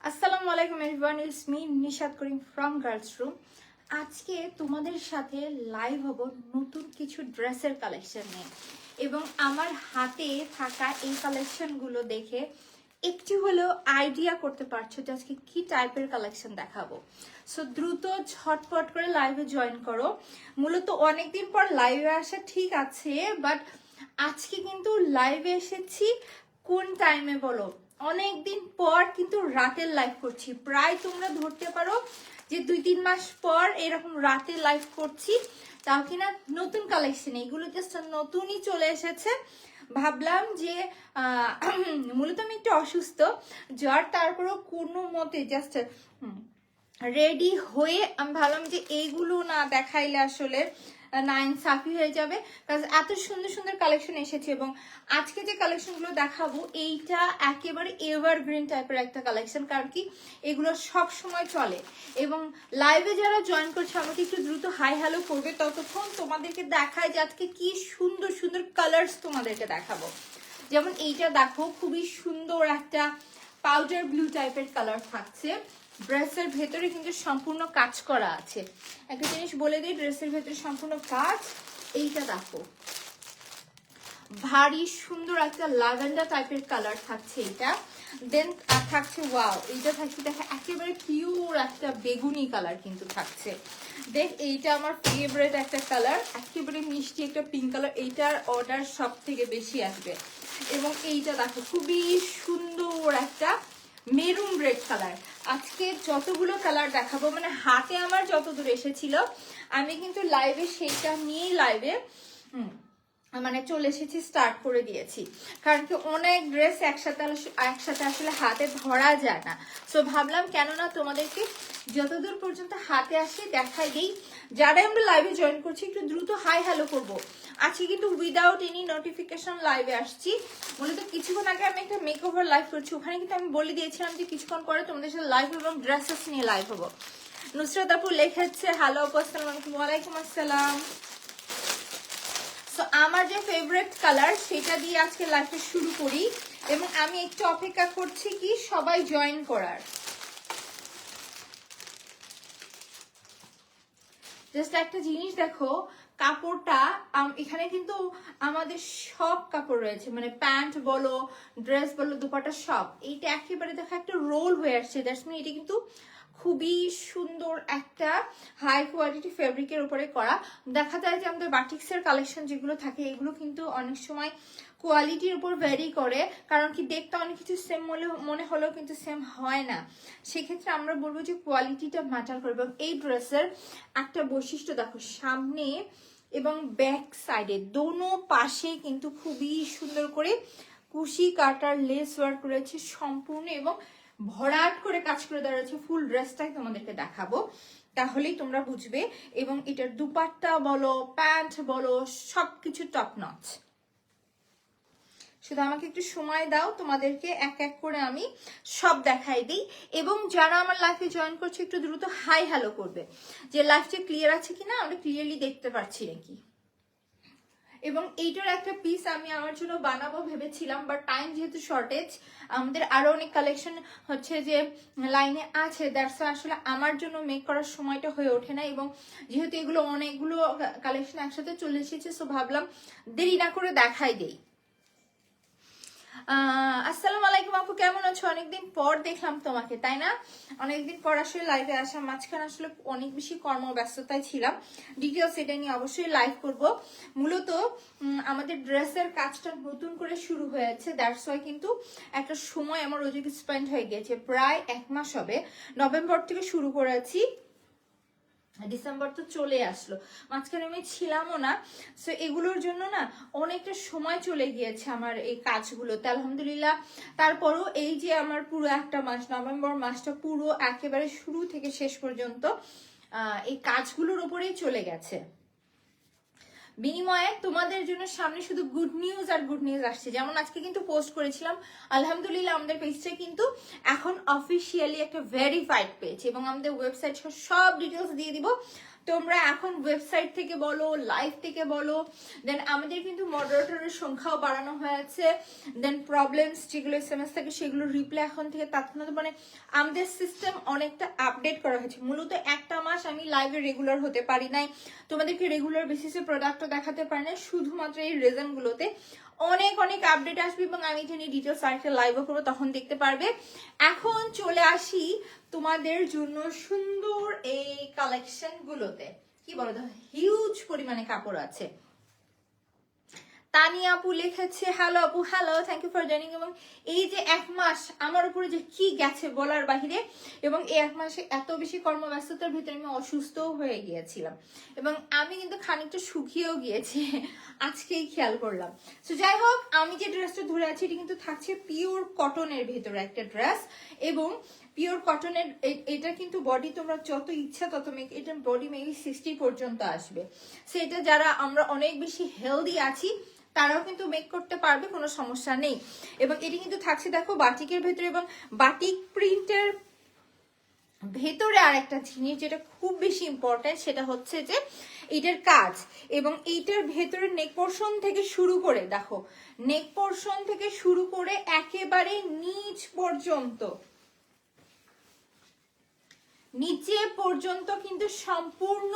আসসালামু আলাইকুম everyone, it's me Nishat Karim from girls room. আজকে তোমাদের সাথে লাইভ হব নতুন কিছু ড্রেসের কালেকশন নিয়ে, এবং আমার হাতে থাকা এই কালেকশনগুলো দেখে একটু হলেও আইডিয়া করতে পারছো যে আজকে কি টাইপের কালেকশন দেখাবো। সো দ্রুত ঝটপট করে লাইভে জয়েন করো। মূলত অনেকদিন পর লাইভে আসা ঠিক আছে, বাট আজকে কিন্তু লাইভে এসেছি কোন টাইমে বলো? অনেকদিন পর কিন্তু রাতের লাইভ করছি। প্রায় তোমরা ধরতে পারো যে 2-3 মাস পর এরকম রাতে লাইভ করছি, তাও কিনা নতুন কালেকশন। এগুলো জাস্ট নতুনই চলে এসেছে। ভাবলাম যে মূলত আমি একটু অসুস্থ, জ্বর, তারপরেও কোনো মতে জাস্ট রেডি হয়ে আমি ভাবলাম যে এইগুলো না দেখাইলে আসলে নাইনসাফি হয়ে যাবে, কারণ এত সুন্দর সুন্দর কালেকশন এসেছে। এবং আজকে যে কালেকশনগুলো দেখাবো এইটা একেবারে এভারগ্রিন টাইপের একটা কালেকশন, কারণ কি এগুলো সব সময় চলে। এবং লাইভে যারা জয়েন করছে আমাকে একটু দ্রুত হাই হ্যালো করবে, ততক্ষণ তোমাদেরকে দেখায় যে আজকে কি সুন্দর সুন্দর কালার্স তোমাদেরকে দেখাবো। যেমন এইটা দেখো, খুবই সুন্দর একটা পাউডার ব্লু টাইপের কালার থাকছে। ড্রেসের ভেতরে কিন্তু সম্পূর্ণ কাজ করা আছে। একটা জিনিস বলে দিই, ড্রেসের ভেতরে সম্পূর্ণ কাজ। এইটা দেখো, ভারী সুন্দর একটা ল্যাভেন্ডার টাইপের কালার থাকছে এটা। দেন থাকছে ওয়াও, এইটা থাকছে দেখা একেবারে পিওর একটা বেগুনি কালার কিন্তু থাকছে। দেখ এইটা আমার ফেভারিট একটা কালার, একেবারে মিষ্টি একটা পিঙ্ক কালার। এইটার অর্ডার সব থেকে বেশি আসবে। এবং এইটা দেখো খুবই সুন্দর একটা মেরুন রেড কালার। আজকে যতগুলো কালার দেখাবো, মানে হাতে আমার যত দূর এসেছিল আমি কিন্তু লাইভে সেইটা নিয়েই লাইভে মানে চলে এসেছি, স্টার্ট করে দিয়েছি। কারণ কি অনেক ড্রেস একসাথে আসলে হাতে ধরা যায় না। সো ভাবলাম কেননা তোমাদেরকে যতদূর পর্যন্ত হাতে আসে দেখাই দিই। যারা আমরা লাইভে জয়েন করছি একটু দ্রুত হাই হ্যালো করবো। আজকে কিন্তু উইদাউট এনি নোটিফিকেশন লাইভে আসছি। মূলত কিছুক্ষণ আগে আমি একটা মেকওভার লাইভ করছি, ওখানে কিন্তু আমি বলে দিয়েছিলাম যে কিছুক্ষণ পরে তোমাদের সাথে লাইভ এবং ড্রেসেস নিয়ে লাইভ হবো। নুসরাত আপু লিখেছে হ্যালো আপু, আসসালামু আলাইকুম। ওয়ালাইকুম আসসালাম। সো আমার যে ফেভারিট কালার সেটা দিয়ে আজকে লাইভটা শুরু করি, এবং আমি একটু অপেক্ষা করছি কি সবাই জয়েন করার। জাস্ট একটা জিনিস দেখো, কাপড়টা এখানে কিন্তু আমাদের সব কাপড় রয়েছে, মানে প্যান্ট বলো, ড্রেস বলো, দুপাটা সব। এইটা একেবারে দেখো একটা রোল হয়ে আসছে। দ্যাটস মিন এটা কিন্তু খুবই সুন্দর একটা হাই কোয়ালিটি ফেব্রিকের উপরে করা। দেখা যায় যে আমাদের বাটিক্সের কালেকশন যেগুলো থাকে এগুলো কিন্তু অনেক সময় কোয়ালিটির উপর ভ্যারি করে, কারণ কি দেখতে অনেক কিছু সেম মনে হলেও কিন্তু সেম হয় না। সেক্ষেত্রে আমরা বলবো যে কোয়ালিটিটা ম্যাটার করবে। এবং এই ড্রেসের একটা বৈশিষ্ট্য দেখো, সামনে এবং ব্যাক সাইডে দোনো পাশে কিন্তু খুবই সুন্দর করে কুশি কাটার লেস ওয়ার্ক রয়েছে সম্পূর্ণ, এবং ভরাট করে কাজ করে দেওয়া রয়েছে। ফুল ড্রেসটাই তোমাদেরকে দেখাবো, তাহলেই তোমরা বুঝবে। এবং এটার দুপাট্টা বলো, প্যান্ট বলো, সবকিছু টপ নচ। শুধু আমাকে একটু সময় দাও, তোমাদেরকে এক এক করে আমি সব দেখাই দিই। এবং যারা আমার লাইফে জয়েন করছে একটু দ্রুত হাই হ্যালো করবে, যে লাইফটা ক্লিয়ার আছে কিনা, আমরা ক্লিয়ারলি দেখতে পাচ্ছি নাকি। এবং এইটার একটা পিস আমি আমার জন্য বানাবো ভেবেছিলাম, বাট টাইম যেহেতু শর্টেজ, আমাদের আরো অনেক কালেকশন হচ্ছে যে লাইনে আছে, দ্যাটস আসলে আমার জন্য মেক করার সময়টা হয়ে ওঠে না। এবং যেহেতু এগুলো অনেকগুলো কালেকশন একসাথে চলে এসেছে, সো ভাবলাম দেরি না করে দেখাই দেই। আসসালামু আলাইকুম আপু, কেমন আছো? অনেকদিন পর দেখলাম তোমাকে, তাই না? অনেকদিন পর আসলে লাইভে আসা, মাঝখানে আসলে অনেক বেশি কর্মব্যস্ততায় ছিলাম। ডিটেলস এটা নিয়ে অবশ্যই লাইভ করব। মূলত আমাদের ড্রেসের কাজটা নতুন করে শুরু হয়েছে, দ্যাটস ওয়াই কিন্তু একটা সময় আমার ওদিকে স্পেন্ড হয়ে গিয়েছে। প্রায় 1 মাস হবে, নভেম্বর থেকে শুরু করেছি, ডিসেম্বর তো চলে আসলো, মাঝখানে আমি ছিলামও না। সো এগুলোর জন্য না অনেকটা সময় চলে গিয়েছে আমার এই কাজগুলোতে, আলহামদুলিল্লাহ। তারপরও এই যে আমার পুরো একটা মাস, নভেম্বর মাসটা পুরো একেবারে শুরু থেকে শেষ পর্যন্ত এই কাজগুলোর উপরেই চলে গেছে। বিনিময়ে তোমাদের জন্য সামনে শুধু গুড নিউজ আর গুড নিউজ আসছে। যেমন আজকে কিন্তু পোস্ট করেছিলাম, আলহামদুলিল্লাহ আমাদের পেজটা কিন্তু এখন অফিসিয়ালি একটা ভেরিফাইড পেজ, এবং আমাদের ওয়েবসাইট সব ডিটেলস দিয়ে দিব। তোমরা এখন ওয়েবসাইট থেকে বলো, লাইভ থেকে বলো, দেন আমাদের কিন্তু মডারেটরের সংখ্যাও বাড়ানো হয়েছে, দেন প্রবলেমস যেগুলো এসএমএস থাকে সেগুলো রিপ্লাই এখন থেকে তৎক্ষণাৎ, মানে আমাদের সিস্টেম অনেকটা আপডেট করা হয়েছে। মূলত একটা মাস আমি লাইভে রেগুলার হতে পারি নাই, তোমাদেরকে রেগুলার বেসিসে প্রোডাক্টও দেখাতে পারি না, শুধুমাত্র এই রিজনগুলোতে। অনেক অনেক আপডেট আসবে এবং আমি জানি ডিটেলস আরেকটা লাইভও করবো, তখন দেখতে পারবে। এখন চলে আসি তোমাদের জন্য সুন্দর এই কালেকশন গুলোতে। কি বলো, হিউজ পরিমাণে কাপড় আছে। তানিয়া আপু লিখেছে হ্যালো আপু, hello, thank you for joining. এবং এই যে এক মাস আমার উপরে যে কি গেছে বলার বাহিরে, এবং এই এক মাসে এত বেশি কর্মব্যস্ততার ভিতরে আমি অসুস্থও হয়ে গিয়েছিলাম এবং আমি কিন্তু খানিকটা শুকিয়েও গিয়েছি, আজকেই খেয়াল করলাম। তো যাই হোক, আমি যে ড্রেসটা ধরে আছি এটা কিন্তু থাকছে পিওর কটনের ভেতরে একটা ড্রেস, এবং পিওর কটনের এটা কিন্তু বডি তোমরা যত ইচ্ছা তত মেক, এটা বডি মেবি 60 পর্যন্ত আসবে। সেটা যারা আমরা অনেক বেশি হেলদি আছি তারাও কিন্তু মেক করতে পারবে, কোনো সমস্যা নেই। এবং এটি কিন্তু থাকছে দেখো বাটিকের ভেতরে, এবং বাটিক প্রিন্টের ভেতরে আর একটা জিনিস যেটা খুব বেশি ইম্পর্টেন্ট, সেটা হচ্ছে যে এটার কাজ, এবং এইটার ভেতরে নেক পোর্শন থেকে শুরু করে দেখো, নেক পোর্শন থেকে শুরু করে একেবারে নিচ পর্যন্ত, নিচে পর্যন্ত কিন্তু সম্পূর্ণ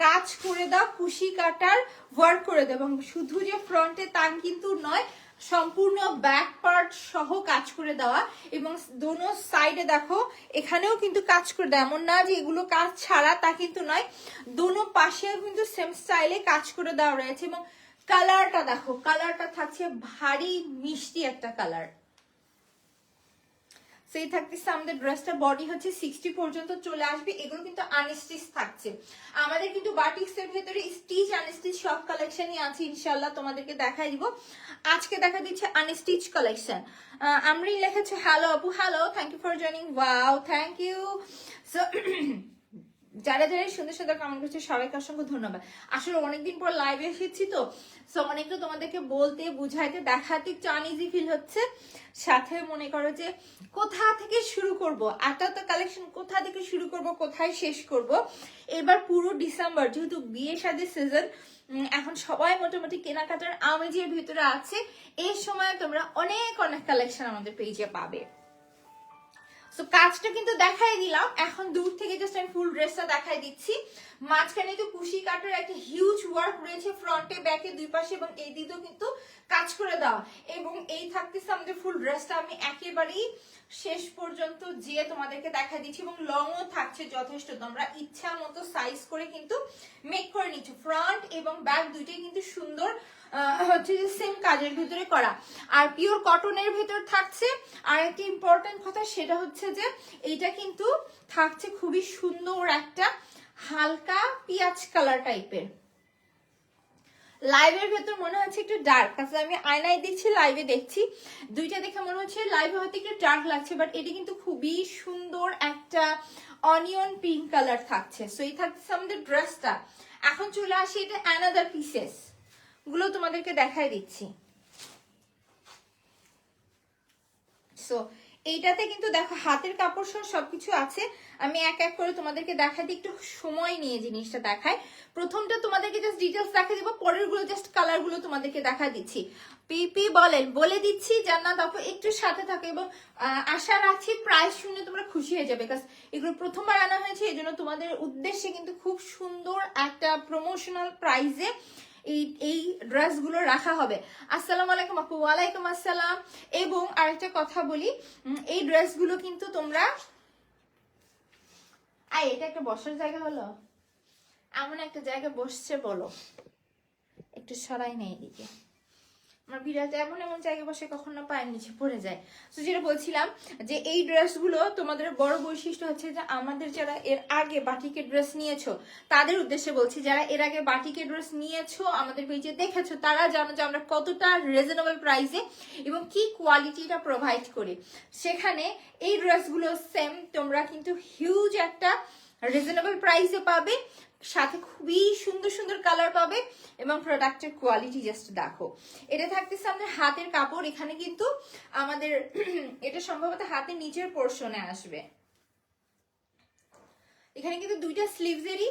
কাজ করে দাও, কুশি কাটার ওয়ার্ক করে দাও। এবং শুধু যে ফ্রন্টে তা কিন্তু নয়, সম্পূর্ণ ব্যাক পার্ট সহ কাজ করে দেওয়া, এবং দোনো সাইডে দেখো এখানেও কিন্তু কাজ করে দেওয়া। এমন না যে এগুলো কাজ ছাড়া, তা কিন্তু নয়, দোনো পাশেও কিন্তু সেম স্টাইলে কাজ করে দেওয়া রয়েছে। এবং কালারটা দেখো, কালারটা থাকছে ভারী মিষ্টি একটা কালার। সেই থাকতেছে আমাদের ড্রেসটা, বডি হচ্ছে 60 পর্যন্ত চলে আসবে। এগুলো কিন্তু আনস্টিচ থাকছে। আমাদের কিন্তু বাটিক্স এর ভেতরে স্টিচ আনস্টিচ সব কালেকশনই আছে, ইনশাআল্লাহ তোমাদেরকে দেখাই দিব। আজকে দেখা দিচ্ছে আনস্টিচ কালেকশন। আমরি লিখেছে হ্যালো আপু, hello, thank you for joining. Wow, thank you. So যারা যারা সুন্দর সুন্দর কমেন্ট করছে সবাইকে অসংখ্য ধন্যবাদ। আসলে অনেকদিন পর লাইভে এসেছি তো, সো অনেকটা তোমাদেরকে বলতে বুঝাইতে দেখাতে একটু আনইজি ফিল হচ্ছে। সাথে মনে করো যে কোথা থেকে শুরু করব, এত কালেকশন কোথা থেকে শুরু করব, কোথায় শেষ করব। এবার পুরো ডিসেম্বর যেহেতু বিয়ে শাদীর সিজন, এখন সবাই মোটামুটি কেনাকাটার আমেজের ভিতরে আছে। এই সময় তোমরা অনেক অনেক কালেকশন আমাদের পেজে পাবে। সো কাজটা কিন্তু দেখাই দিলাম, এখন দূর থেকে জাস্ট আমি ফুল ড্রেসটা দেখাই দিচ্ছি। মাঝখানে তো কুশি কাটার একটা হিউজ ওয়ার্ক রয়েছে ফ্রন্টে ব্যাকে দুই পাশে, এবং এই দিকেও কিন্তু কাজ করে দেওয়া। এবং এই থাকতেছে আমাদের ফুল ড্রেসটা, আমি একেবারেই শেষ পর্যন্ত যে তোমাদেরকে দেখাই দিচ্ছি। এবং লংও থাকছে যথেষ্ট, তোমরা ইচ্ছা মতো সাইজ করে কিন্তু মেক করে নিচ্ছ। ফ্রন্ট এবং ব্যাক দুইটাই কিন্তু সুন্দর হচ্ছে যে সেম কাজের ভিতরে করা, আর পিওর কটনের ভিতর থাকছে। আর একটা ইম্পর্টেন্ট কথা সেটা হচ্ছে যে এইটা কিন্তু থাকছে খুবই সুন্দর একটা হালকা পিঁয়াজ কালার টাইপের। লাইভের ভেতর মনে হচ্ছে একটু ডার্ক, কারণ আমি আয়নায় দিচ্ছি, লাইভে দেখছি, দুইটা দেখে মনে হচ্ছে লাইভে হয়তো একটু ডার্ক লাগছে, বাট এটি কিন্তু খুবই সুন্দর একটা অনিয়ন পিঙ্ক কালার থাকছে। সো এই থাকছে আমাদের ড্রেসটা। এখন চলে আসি এটা অ্যানাদার পিসেস গুলো তোমাদেরকে দেখাই দিচ্ছি। সো এইটাতে কিন্তু দেখো হাতের কাপড় সহ সবকিছু আছে। আমি এক এক করে তোমাদেরকে দেখাই দিই, একটু সময় নিয়ে জিনিসটা দেখাই। প্রথমটা তোমাদেরকে জাস্ট ডিটেলস দেখা দিব, পরের গুলো জাস্ট কালার গুলো তোমাদেরকে দেখা দিচ্ছি। পিপি বলেন, বলে দিচ্ছি জান্নাত আপু একটু সাথে থাকে, এবং আশা রাখছি প্রাইস শুনে তোমরা খুশি হয়ে যাবে, কারণ এগুলো প্রথমবার আনা হয়েছে, এই জন্য তোমাদের উদ্দেশ্যে কিন্তু খুব সুন্দর একটা প্রমোশনাল প্রাইসে এই ড্রেসগুলো রাখা হবে। আসসালামু আলাইকুম আপু। ওয়ালাইকুম আসসালাম। এবং আরেকটা কথা বলি, এই ড্রেসগুলো কিন্তু তোমরা, এটা একটা বসার জায়গা হলো, এমন একটা জায়গা বসছে বলো, একটু সরাই নেই এদিকে, আমার বিড়ালটা এমন এমন জায়গায় বসে কখনো পায়ের নিচে পড়ে যায়। তো যেটা বলছিলাম যে এই ড্রেসগুলো তোমাদের বড় বৈশিষ্ট্য হচ্ছে যে আমাদের যারা এর আগে বাটিকের ড্রেস নিয়েছো তাদের উদ্দেশ্যে বলছি, যারা এর আগে বাটিকের ড্রেস নিয়েছো আমাদের পেজে দেখেছো তারা জানো যে আমরা কতটা রিজনেবল প্রাইসে এবং কি কোয়ালিটিটা প্রোভাইড করি। সেখানে এই ড্রেসগুলো সেম তোমরা কিন্তু হিউজ একটা রিজনেবল প্রাইসে পাবে, সাথে খুবই সুন্দর সুন্দর কালার পাবে, এবং প্রোডাক্টের কোয়ালিটি জাস্ট দেখো। এটা থাকতেছে আমাদের হাতের কাপড়, এখানে কিন্তু আমাদের এটা সম্ভবত হাতের নিচের পোর্শনে আসবে। এখানে কিন্তু দুইটা স্লিভসেরই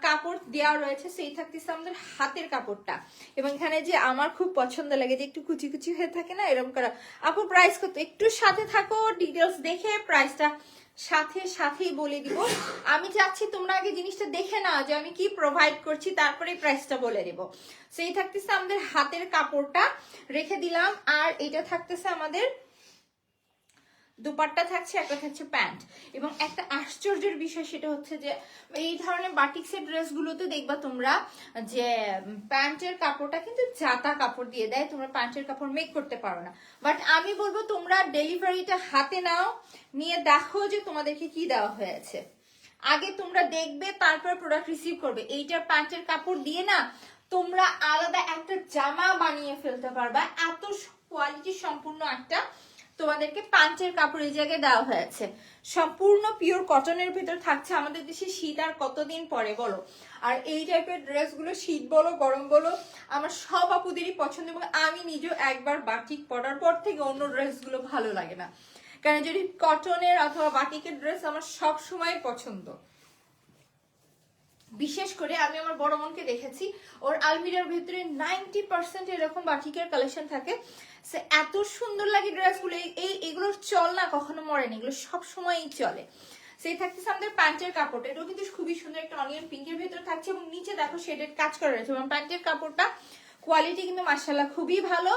কাপড় দেওয়া রয়েছে, সেই থাকতেছে আমাদের হাতের কাপড়টা। এবং এখানে যে আমার খুব পছন্দ লাগে যে একটু কুচি কুচি হয়ে থাকে না, এরকম করা। আপু প্রাইস কত? একটু সাথে থাকো, ডিটেলস দেখে প্রাইসটা সাথেই বলে দিব। আমি চাচ্ছি তোমরা আগে জিনিসটা দেখে নাও যে আমি কি প্রোভাইড করছি, তারপরে প্রাইসটা বলে দেব। সেই থাকতেছে আমাদের হাতের কাপড়টা রেখে দিলাম। আর এটা থাকতেছে আমাদের দুপাট্টা থাকছে, একটা থাকছে প্যান্ট। এবং একটা আশ্চর্যের বিষয় সেটা হচ্ছে যে এই ধরনের বাটিক্সের ড্রেসগুলোতে দেখবা তোমরা যে প্যান্টের কাপড়টা কিন্তু জাতা কাপড় দিয়ে দেয়, তোমরা প্যান্টের কাপড় মেক করতে পারো না। বাট আমি বলবো তোমরা ডেলিভারিটা হাতে নাও, নিয়ে দেখো যে তোমাদেরকে কি দেওয়া হয়েছে। আগে তোমরা দেখবে, তারপর প্রোডাক্ট রিসিভ করবে। এইটার প্যান্টের কাপড় দিয়ে না তোমরা আলাদা একটা জামা বানিয়ে ফেলতে পারবা, এত কোয়ালিটি সম্পূর্ণ একটা তোমাদেরকে প্যান্টের কাপড় এই জায়গায় দেওয়া হয়েছে। সম্পূর্ণ পিওর কটনের ভিতর থাকছে। আমাদের দেশে শীত আর কতদিন পরে বলো, আর এই টাইপের ড্রেসগুলো শীত বলো গরম বলো আমার সব আপুদেরই পছন্দ। এবং আমি নিজেও একবার বাটিক পরার পর থেকে অন্য ড্রেসগুলো ভালো লাগে না, কারণ যদি কটনের অথবা বাটিকের ড্রেস আমার সব সময় পছন্দ। বিশেষ করে আমি আমার বড় বোনকে দেখেছি, ওর আলমিরার ভিতরে 90% এরকম বাটিকের কালেকশন থাকে। সে এত সুন্দর লাগে ড্রেসগুলো, এগুলোর চল না কখনো মরেনি, এগুলো সব সময়ই চলে। সেই থাকতেছে আমাদের প্যান্টের কাপড়টা, এটাও কিন্তু খুবই সুন্দর একটা অনিয়ন পিঙ্কের ভিতরে থাকছে। এবং নিচে দেখো শেডের কাজ করা রয়েছে। এবং প্যান্টের কাপড়টা কোয়ালিটি কিন্তু মাশাআল্লাহ খুবই ভালো।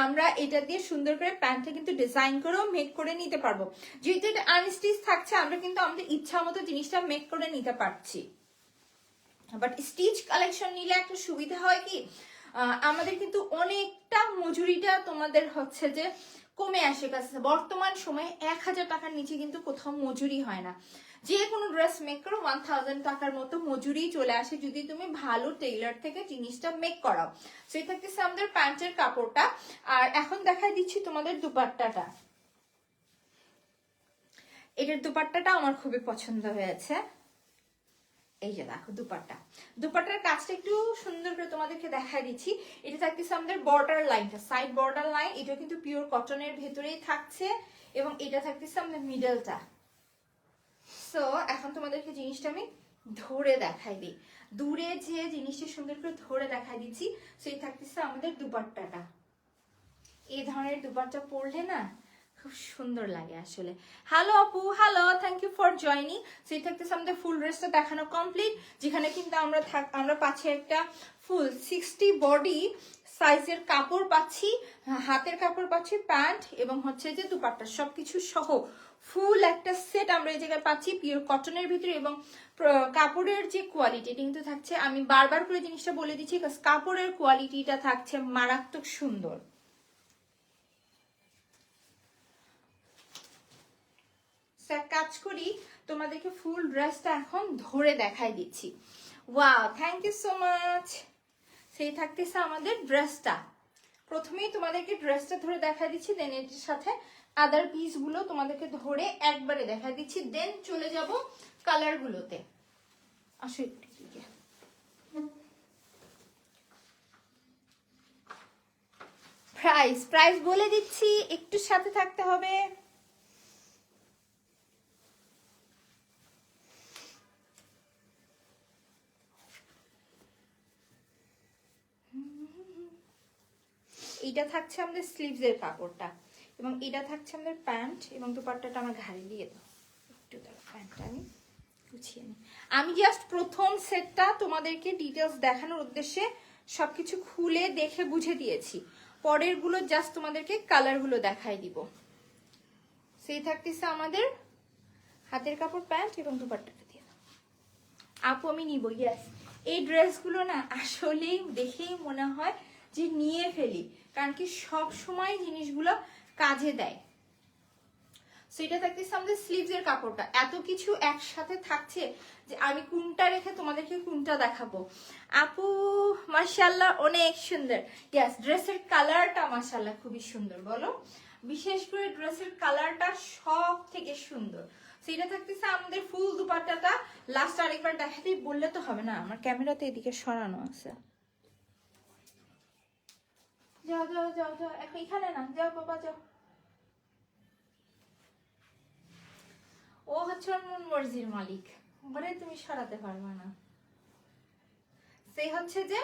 আমরা এটা দিয়ে সুন্দর করে প্যান্টটা কিন্তু ডিজাইন করেও মেক করে নিতে পারবো। যেহেতু এটা আনস্টিচ থাকছে, আমরা কিন্তু আমাদের ইচ্ছা মতো জিনিসটা মেক করে নিতে পারছি। বাট স্টিচ কালেকশন নিলে একটা সুবিধা হয় কি, আমাদের কিন্তু অনেকটা মজুরিটা তোমাদের হচ্ছে যে কমে আসে কাছে। বর্তমান সময়ে 1000 টাকার নিচে কিন্তু কোথাও মজুরি হয় না। যে কোনো ড্রেস মেক করো 1000 টাকার মতো মজুরি চলে আসে যদি তুমি ভালো টেইলার থেকে জিনিসটা মেক করাও। সেই থাকতেছে আমাদের প্যান্টের কাপড়টা। আর এখন দেখাই দিচ্ছি তোমাদের দুপাট্টাটা। এটার দুপাট্টাটা আমার খুবই পছন্দ হয়েছে। এই যে দেখো দুপাট্টার কাজটা একটু সুন্দর করে তোমাদেরকে দেখাই দিচ্ছি। এটা থাকতেছে আমাদের বর্ডার লাইনটা, সাইড বর্ডার লাইন। এটা কিন্তু পিওর কটনের ভেতরেই থাকছে। এবং এটা থাকতেছে আমাদের মিডলটা। সো এখন তোমাদেরকে জিনিসটা আমি ধরে দেখাই দিই, দূরে যে জিনিসটা সুন্দর করে ধরে দেখাই দিচ্ছি। সেই থাকতেছে আমাদের দুপাট্টাটা। এই ধরনের দুপাট্টা পরলে না খুব সুন্দর লাগে আসলে। হ্যালো আপু, hello, thank you for joining. সেই থাকতেছে আমাদের ফুল ড্রেসটা দেখানো কমপ্লিট, যেখানে কিন্তু আমরা পাচ্ছি একটা ফুল 60 বডি সাইজের কাপড় পাচ্ছি, হাতের কাপড় পাচ্ছি, প্যান্ট এবং হচ্ছে যে দুপাট্টা সবকিছু সহ ফুল একটা সেট আমরা এই জায়গায় পাচ্ছি পিওর কটনের ভিতরে। এবং কাপড়ের যে কোয়ালিটি কিন্তু থাকছে, আমি বারবার করে জিনিসটা বলে দিচ্ছি, কাপড়ের কোয়ালিটিটা থাকছে মারাত্মক সুন্দর। কাজ করি তোমাদেরকে ফুল ড্রেসটা এখন ধরে দেখাই দিচ্ছি। Wow, thank you so much. সেই থাকতেছে আমাদের ড্রেসটা। প্রথমেই তোমাদেরকে ড্রেসটা ধরে দেখা দিচ্ছি, দেন এর সাথে আদার পিস গুলো তোমাদেরকে ধরে একবারে দেখা দিচ্ছি, দেন চলে যাব কালার গুলোতে। আসো একটু প্রাইস বলে দিচ্ছি, একটু সাথে থাকতে হবে। এইটা থাকছে আমাদের স্লিভসের কাপড়টা, এবং এটা থাকছে আমাদের প্যান্ট। এবং দুপাট্টাটা আমার ঘাড়ে দিয়ে দাও একটু, দাও প্যান্টটা আমি গুছিয়ে নিই। আমি জাস্ট প্রথম সেটটা তোমাদেরকে ডিটেলস দেখানোর উদ্দেশ্যে সবকিছু খুলে দেখে বুঝে দিয়েছি, পরের গুলো জাস্ট তোমাদেরকে কালার গুলো দেখাই দিব। সেই থাকতেছে আমাদের হাতের কাপড়, প্যান্ট এবং দুপাট্টাটা দিয়ে দাও। আপু আমি নিব, ইয়েস। এই ড্রেসগুলো না আসলেই দেখেই মনে হয় যে নিয়ে ফেলি, কারণ কি সব সময় জিনিসগুলো কাজে দেয়। সেটা থাকতেছে আমাদের স্লিভসের কাপড়টা। এত কিছু একসাথে থাকছে যে আমি কোনটা রেখে তোমাদেরকে কোনটা দেখাবো। আপু মাশাআল্লাহ অনেক সুন্দর। ইয়েস, ড্রেসের কালারটা মাশাআল্লাহ খুবই সুন্দর, বলো। বিশেষ করে ড্রেসের কালারটা সব থেকে সুন্দর। সেটা থাকতেছে আমাদের ফুল দুপাট্টাটা। লাস্ট আরেকবার দেখাতেই বললে তো হবে না, আমার ক্যামেরাতে এদিকে সরানো আছে। যাও যাও যাও যাও, এখন এখানে না, যাও বাবা যাও। ও হচ্ছে মন মর্জির মালিক, ওরে তুমি সরাতে পারবে না। সেই হচ্ছে যে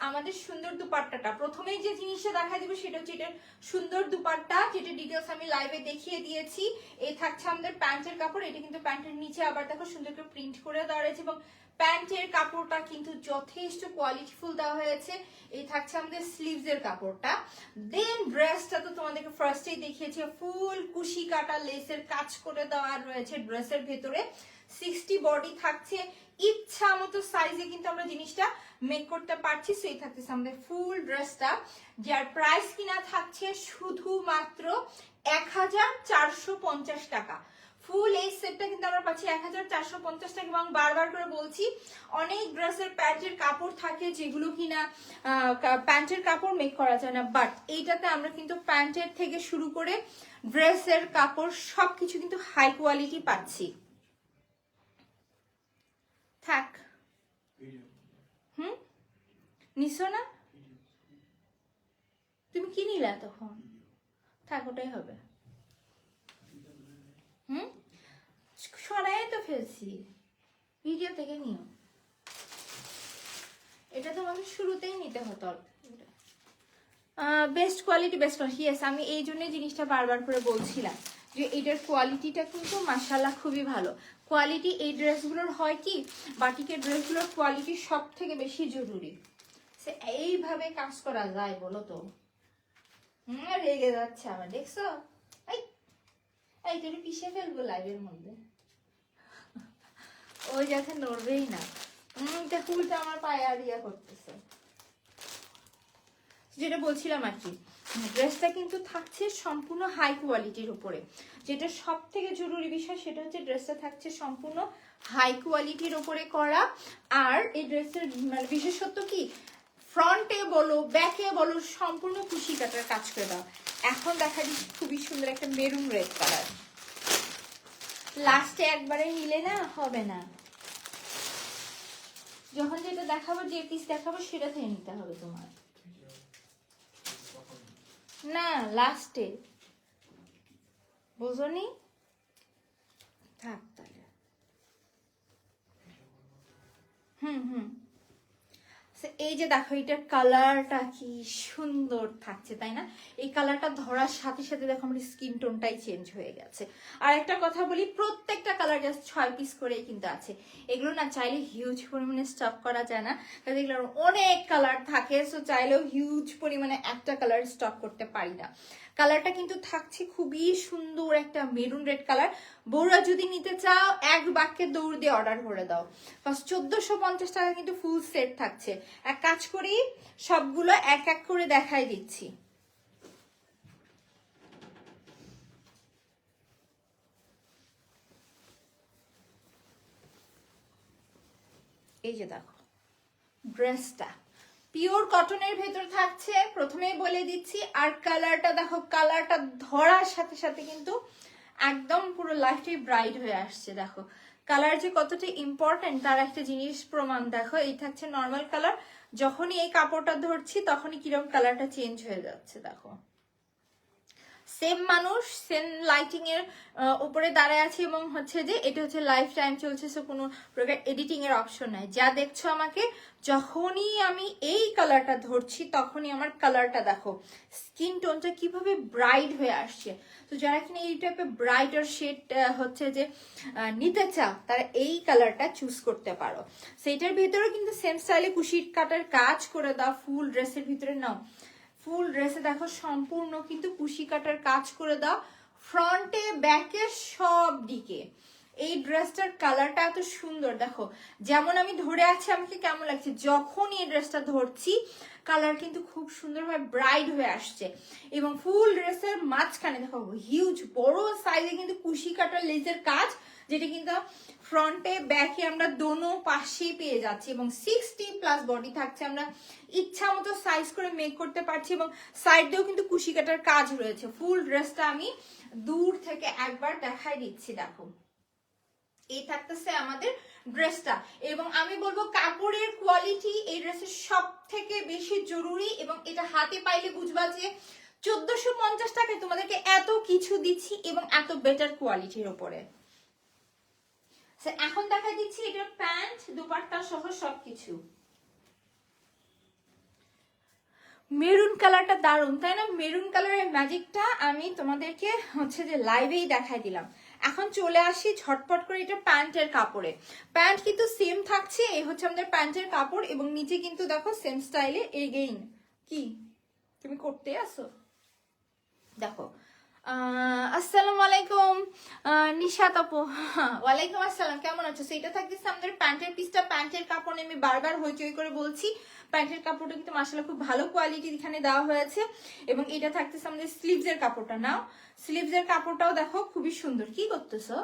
আমাদের সুন্দর দুপাট্টাটা, প্রথমেই যে জিনিসটা দেখা দিবে সেটা হচ্ছে এটার সুন্দর দুপাট্টা, যেটা ডিটেলস আমি লাইভে দেখিয়ে দিয়েছি। এই থাকছে আমাদের প্যান্টের কাপড়, এটা কিন্তু প্যান্টের নিচে আবার দেখো সুন্দর করে প্রিন্ট করে দেওয়া রয়েছে এবং প্যান্টের কাপড়টা কিন্তু যথেষ্ট কোয়ালিটিফুল দেওয়া হয়েছে। এই থাকছে আমাদের স্লিভস এর কাপড়টা। দেন ড্রেসটা তো তোমাদেরকে ফার্স্টেই দেখিয়েছি, ফুল কুশি কাটা লেসের কাজ করে দেওয়া রয়েছে ড্রেসের ভেতরে। 60 বডি থাকছে, ইচ্ছা মতো সাইজে কিন্তু আমরা জিনিসটা মেক করতে পারছি। সেই থাকতেছে আমাদের ফুল ড্রেসটা, যার প্রাইস কিনা থাকছে শুধুমাত্র 1450 টাকা। ফুল এই সেটটা কিন্তু আমরা পাচ্ছি 1450 টাকা। এবং বারবার করে বলছি, অনেক ড্রেসের প্যান্টের কাপড় থাকে যেগুলো কিনা প্যান্টের কাপড় মেক করা যায় না, বাট এইটাতে আমরা কিন্তু প্যান্টের থেকে শুরু করে ড্রেসের কাপড় সবকিছু কিন্তু হাই কোয়ালিটি পাচ্ছি। থাক, নিছো না তুমি, কি নিলে তখন? থাক, ওটাই হবে। সরাই তো ফেলছি, ভিডিও থেকে নিও। এটা তোমাকে শুরুতেই নিতে হতো। Best quality, best quality, yes, আমি এই জন্য জিনিসটা বারবার করে বলছিলাম যে এটার কোয়ালিটিটা কিন্তু মাশাআল্লাহ খুবই ভালো কোয়ালিটি। এই ড্রেসগুলোর হয় কি, বাটিকের ড্রেসগুলোর কোয়ালিটি সব থেকে বেশি জরুরি। সে এইভাবে কাজ করা যায় বলো তো? রেগে যাচ্ছে আমার, দেখছো? এই তোর পিষে ফেলবো লাইভের মধ্যে। ওই যাতে নড়বেই না। ফুলটা আমার পায়ে আর ইয়া করতেছে। যেটা বলছিলাম আর কি, ড্রেসটা কিন্তু থাকছে সম্পূর্ণ হাই কোয়ালিটির উপরে। যেটা সব থেকে জরুরি বিষয় সেটা হচ্ছে ড্রেসটা থাকছে সম্পূর্ণ হাই কোয়ালিটির উপরে করা। আর এই ড্রেসের মানে বিশেষত্ব কি, ফ্রন্টে বলো ব্যাকে বলো সম্পূর্ণ কুশি কাটার কাজ করে দাও। এখন দেখা দিচ্ছে খুবই সুন্দর একটা মেরুন রেড কালার। লাস্টে একবারে নিলে না হবে না, যখন যেটা দেখাবো, যে পিস দেখাবো সেটা থেকে নিতে হবে তোমার। না, লাস্টে বুঝনি? থাক তাহলে। এই যে দেখো, এটার কালারটা কি সুন্দর থাকছে, তাই না? এই কালারটা ধরার সাথে সাথে দেখো আমার স্কিন টোনটাই চেঞ্জ হয়ে গেছে। আর একটা কথা বলি, প্রত্যেকটা কালার জাস্ট 6 পিস করেই কিন্তু আছে। এগুলো না চাইলে হিউজ পরিমাণে স্টক করা যায় না, কারণ এগুলোর অনেক কালার থাকে। সো চাইলেও হিউজ পরিমাণে একটা কালার স্টক করতে পারি না। কালারটা কিন্তু থাকছে খুবই সুন্দর একটা মেরুন রেড কালার। বউরা যদি নিতে চাও, এক বাক্যে দৌড় দিয়ে অর্ডার করে দাও। ফার্স্ট 1450 টাকা কিন্তু ফুল সেট থাকছে। এক কাজ করি, সবগুলো এক এক করে দেখাই দিচ্ছি। এই যে দেখো ড্রেসটা পিওর কটনের ভেতর থাকছে, প্রথমেই বলে দিচ্ছি। আর কালারটা দেখো, কালারটা ধরার সাথে সাথে কিন্তু একদম পুরো লাইফটাই ব্রাইট হয়ে আসছে। দেখো কালার যে কতটা ইম্পর্টেন্ট তার একটা জিনিস প্রমাণ। দেখো এই থাকছে নর্মাল কালার, যখনই এই কাপড়টা ধরছি তখনই কিরকম কালারটা চেঞ্জ হয়ে যাচ্ছে। দেখো সেম মানুষ সেম লাইটিং এর উপরে দাঁড়ায় আছে এবং হচ্ছে যে এটা হচ্ছে লাইফ টাইম চলছে, সো কোনো প্রকার এডিটিং এর অপশন নাই। যা দেখছো আমাকে, যখনই আমি এই কালারটা ধরছি তখনই আমার কালারটা দেখো স্কিন টোনটা কিভাবে ব্রাইট হয়ে আসছে। তো যারা কিনা এই টাইপের ব্রাইটার শেড হচ্ছে যে নিতে চাও, তারা এই কালারটা চুজ করতে পারো। সেইটার ভিতরে কিন্তু সেম স্টাইলে কুশি কাটার কাজ করে দাও ফুল ড্রেসের ভিতরে। নাও ফুল ড্রেসে দেখো সম্পূর্ণ কিন্তু কুশি কাটার কাজ করে দাও, ফ্রন্টে ব্যাকে সব দিকে। এই ড্রেসটার কালারটা এত সুন্দর, দেখো যেমন আমি ধরে আছি আমাকে কেমন লাগছে, যখন এই ড্রেসটা ধরছি কালার কিন্তু খুব সুন্দরভাবে ব্রাইট হয়ে আসছে। এবং ফুল ড্রেসের মাঝখানে দেখো হিউজ বড় সাইজে কিন্তু কুশি কাটার লেজের কাজ, যেটা কিন্তু ফ্রন্টে ব্যাকে আমরা দোনো পাশেই পেয়ে যাচ্ছি। এবং 60+ বডি থাকছে, আমরা ইচ্ছা মতো সাইজ করে মেক করতে পারছি। এবং সাইডেও কিন্তু কুশি কাটার কাজ রয়েছে। ফুল ড্রেসটা আমি দূর থেকে একবার দেখাই দিচ্ছি। দেখো এই থাকতেছে আমাদের ড্রেসটা। এবং আমি বলবো কাপড়ের কোয়ালিটি এই ড্রেসের সব থেকে বেশি জরুরি। এবং এটা হাতে পাইলে বুঝবা যে 1450 টাকায় তোমাদেরকে এত কিছু দিচ্ছি এবং এত বেটার কোয়ালিটির উপরে। এখন দেখা দিচ্ছি এটা প্যান্ট দুপাট্টা সহ সবকিছু। মেরুন কালারটা দারুন তাই না? মেরুন কালারের ম্যাজিকটা আমি তোমাদেরকে হচ্ছে যে লাইভেই দেখাই দিলাম। এখন চলে আসি ঝটপট করে এটা প্যান্টের কাপড়ে। প্যান্ট কিন্তু সেম থাকছে, এই হচ্ছে আমাদের প্যান্টের কাপড় এবং নিচে কিন্তু দেখো সেম স্টাইলে এগেইন। কি তুমি করতে আসো? দেখো আসসালামু আলাইকুম নিশাত আপু। ওয়ালাইকুম আসসালাম, কেমন আছো? সেটা থাকতেছে আমাদের প্যান্টের পিসটা। প্যান্টের কাপড় আমি বারবার হইচই করে বলছি, প্যান্টের কাপড়টা কিন্তু মাশাআল্লাহ খুব ভালো কোয়ালিটির এখানে দেওয়া হয়েছে। এবং এটা থাকতেছে আমাদের স্লিভসের কাপড়টা। নাও স্লিভসের কাপড়টাও দেখো খুবই সুন্দর। কি করতেছো?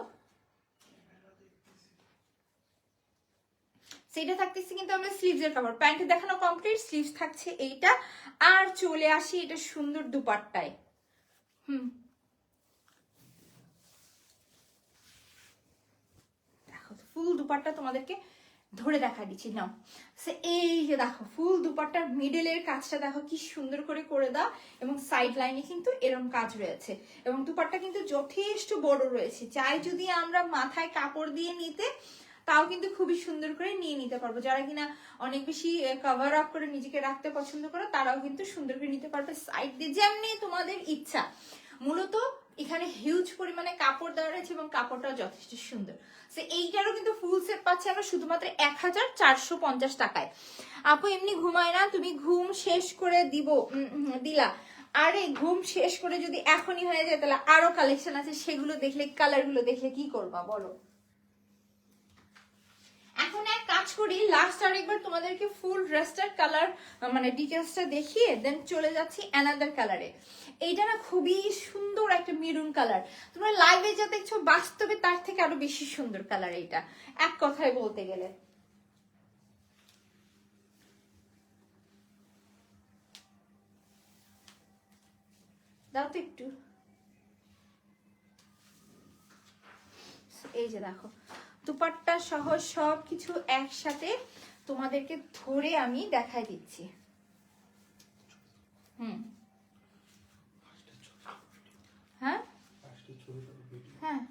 সেটা থাকতেছে কিন্তু আমরা স্লিভসের কাপড়। প্যান্টে দেখানো কমপ্লিট, স্লিভস থাকছে এইটা। আর চলে আসি এটা সুন্দর দুপাট্টায়। দেখো ফুল দুপাট্টা তোমাদেরকে ধরে দেখা দিচ্ছি। নাও এই যে দেখো ফুল দুপাট্টার মিডলের কাজটা দেখো কি সুন্দর করে করে দাও এবং সাইড লাইনে কিন্তু এরকম কাজ রয়েছে এবং দুপাট্টা কিন্তু যথেষ্ট বড় রয়েছে। চাই যদি আমরা মাথায় কাপড় দিয়ে নিতে তাও কিন্তু খুবই সুন্দর করে নিয়ে নিতে পারবো। যারা কিনা অনেক বেশি কভার আপ করে নিজেকে রাখতে পছন্দ করে তারাও কিন্তু সুন্দর করে নিতে পারবে সাইড দিয়ে, যেমনি তোমাদের ইচ্ছা। মূলত এখানে হিউজ পরিমাণে কাপড় দেওয়া রয়েছে এবং কাপড়টাও যথেষ্ট সুন্দর। এইটারও কিন্তু ফুল সেট পাচ্ছি আমরা শুধুমাত্র 1450 টাকায়। আপু এমনি ঘুমায় না, তুমি ঘুম শেষ করে দিলা। আরে ঘুম শেষ করে যদি এখনই হয়ে যায় তাহলে আরো কালেকশন আছে, সেগুলো দেখলে কালারগুলো দেখলে কি করবা বলো? এখন এক কাজ করি, লাস্ট আরেকবার তোমাদেরকে ফুল ড্রেসটার কালার মানে ডিটেলসটা দেখিয়ে দেন চলে যাচ্ছি অ্যানাদার কালারে। এইটা না খুবই সুন্দর একটা মেরুন কালার। তোমরা লাইভে যা দেখছো বাস্তবে তার থেকে আরো বেশি সুন্দর কালার এইটা, এক কথায় বলতে গেলে। দাও তো একটু। এই যে দেখো দুপাট্টা সহ সবকিছু একসাথে তোমাদেরকে ধরে আমি দেখাই দিচ্ছি। হ্যাঁ হ্যাঁ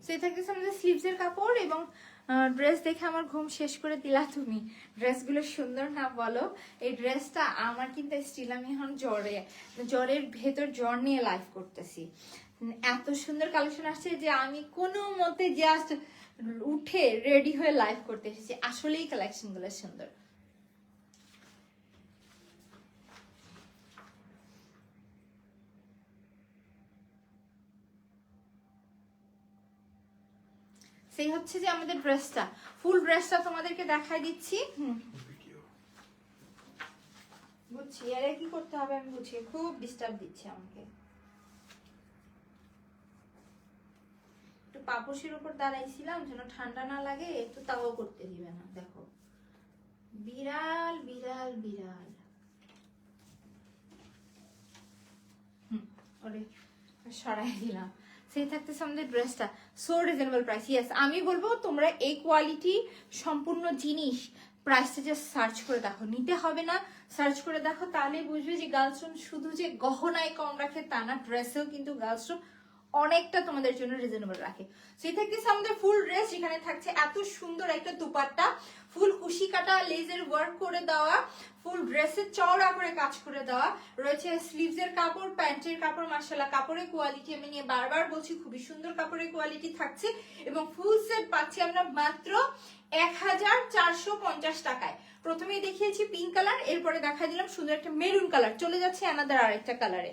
সেই থাকতেছে আমাদের স্লিভসের কাপড় এবং ড্রেস দেখে আমার ঘুম শেষ করে দিলা তুমি। ড্রেসগুলো সুন্দর না বলো? এই ড্রেসটা আমার কিন্তু স্টিল আমি এখন জ্বরের ভেতর জ্বর নিয়ে লাইভ করতেছি। এত সুন্দর কালেকশন আসছে যে আমি কোনো মতে জাস্ট উঠে রেডি হয়ে লাইভ করতে এসেছি। আসলেই কালেকশন গুলো সুন্দর। সেই হচ্ছে যে আমাদের ড্রেসটা, ফুল ড্রেসটা তোমাদেরকে দেখাই দিচ্ছি। বুঝছি এর কি করতে হবে আমি বুঝি, খুব ডিস্টার্ব দিচ্ছে আমাকে। একটু পাপোশের উপর দাঁড়াইছিলাম যেন ঠান্ডা না লাগে, একটু তাও করতে দিবে না। দেখো বিড়াল বিড়াল বিড়াল। ওরে সরাই দিলাম। সেই থাকতেছে আমাদের ড্রেসটা সো রিজনেবল প্রাইস। ইয়েস আমি বলবো তোমরা এই কোয়ালিটি সম্পূর্ণ জিনিস প্রাইসটা জাস্ট সার্চ করে দেখো, নিতে হবে না, সার্চ করে দেখো তাহলে বুঝবে যে গার্লস রুম শুধু যে গহনায় কম রাখে তা না, ড্রেসেও কিন্তু গার্লস রুম অনেকটা তোমাদের জন্য রিজনেবল রাখে। সেই থাকতেছে আমাদের ফুল ড্রেস, এখানে থাকছে এত সুন্দর একটা দুপাট্টা, ফুল কুশি কাটা লেজের ওয়ার্ক করে দেওয়া, ফুল ড্রেসের চওড়া করে কাজ করে দেওয়া রয়েছে। স্লিভসের কাপড়, প্যান্টের কাপড়, মাশাআল্লাহ কাপড়ের কোয়ালিটি আমি নিয়ে বারবার বলছি খুবই সুন্দর কাপড়ের কোয়ালিটি থাকছে এবং ফুল সেট পাচ্ছি আমরা মাত্র 1450 টাকায়। প্রথমেই দেখিয়েছি পিঙ্ক কালার, এরপরে দেখা দিলাম সুন্দর একটা মেরুন কালার। চলে যাচ্ছে অ্যানাদার আরেকটা কালারে।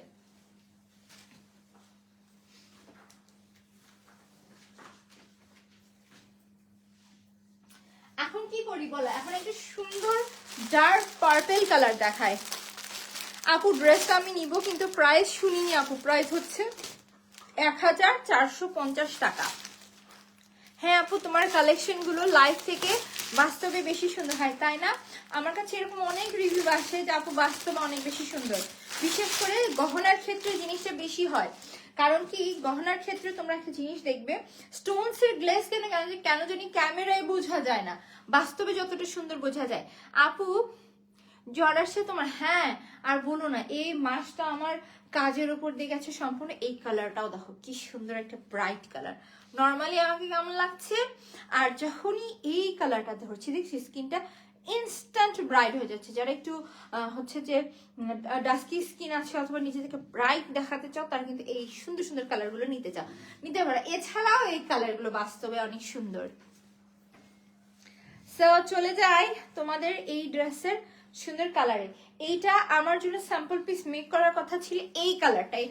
এখন কি করি বলো, এখন একটা সুন্দর ডার্ক পার্পল কালার দেখায়। আপু ড্রেসটা আমি নিব কিন্তু প্রাইস শুনিনি আপু, প্রাইস হচ্ছে 1450 টাকা। হ্যাঁ আপু তোমার কালেকশন গুলো লাইভ থেকে বাস্তবে বেশি সুন্দর হয় তাই না? আমার কাছে এরকম অনেক রিভিউ আসে যে আপু বাস্তবে অনেক বেশি সুন্দর। বিশেষ করে গহনার ক্ষেত্রে জিনিসটা বেশি হয়, কারণ কি গহনার ক্ষেত্রে তোমরা একটা জিনিস দেখবে স্টোনস এর গ্লেজ কেন জানি ক্যামেরায় বোঝা যায় না, বাস্তবে যতটা সুন্দর বোঝা যায়। আপু জ্বর আসছে তোমার? হ্যাঁ, আর বলো না, এই মাসটা আমার কাজের উপর দিয়ে গেছে সম্পূর্ণ। এই কালারটাও দেখো কি সুন্দর একটা ব্রাইট কালার। নর্মালি আমাকে কেমন লাগছে, আর যখনই এই কালারটা ধরছি দেখছি স্কিনটা ইনস্ট্যান্ট ব্রাইট হয়ে যাচ্ছে। যারা একটু হচ্ছে যে ডাস্কি স্কিন আছে অথবা নিজে থেকে ব্রাইট দেখাতে চাও, তারা কিন্তু এই সুন্দর সুন্দর কালারগুলো নিতে পারো। এছাড়াও এই কালারগুলো বাস্তবে অনেক সুন্দর। সো চলে যাই তোমাদের এই ড্রেসের সুন্দর কালারে। এইটা আমার জন্য স্যাম্পল পিস মেক করার কথা ছিল, এই